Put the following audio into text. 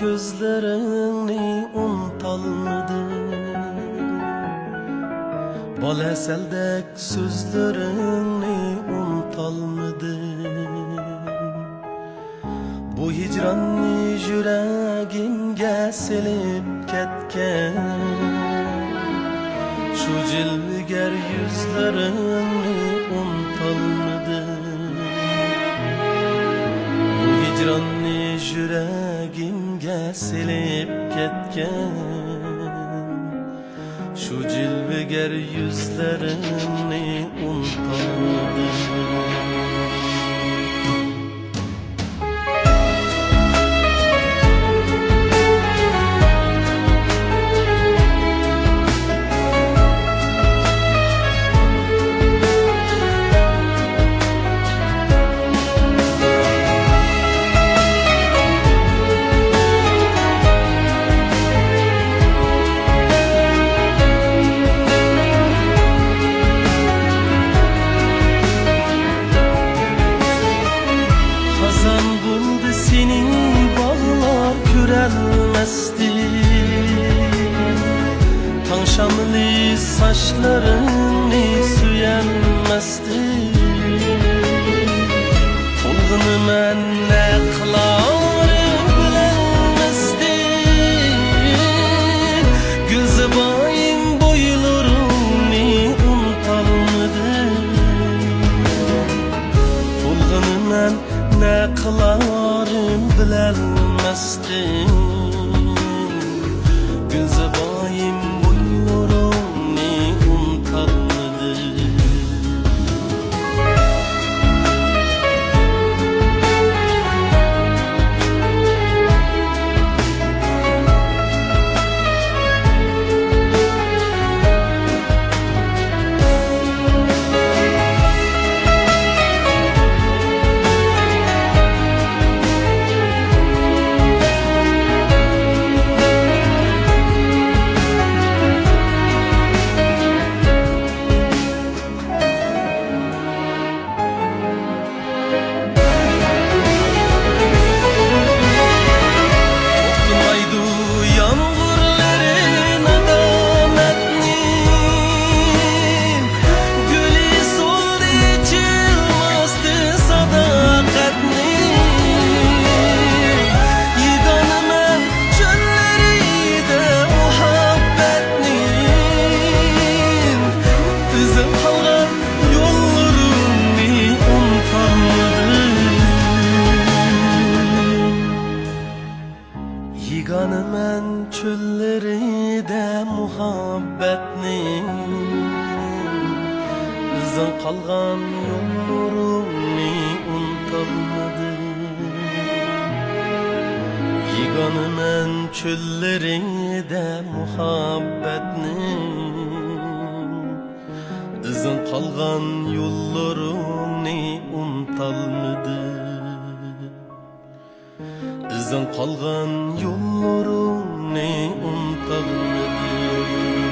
gözlerini unutalmadım. Bal eseldek sözlerini unutalmadım. Bu hicranni yüreğimge silip ketken, şu cilviger yüzlerini unutalmadım. Bu hicranni yüreğimge silip ketken, şu cilviger yüzlerini unutalmadım. Tanşamlı saçlarını süyenmezdi. Tolgunu men ne kılarım bilemezdi. Gözü bayım boylarını unutalmadı. Tolgunu men ne kılarım bilemezdi. Gözü bayım Yigane men çölleride muhabbetning, izin kalgan yollarımni unutalmadım. Yigane men çölleride muhabbetning, izin kalgan yollarımni unutalmadım. İzin kalgan yollarını unutalmadım.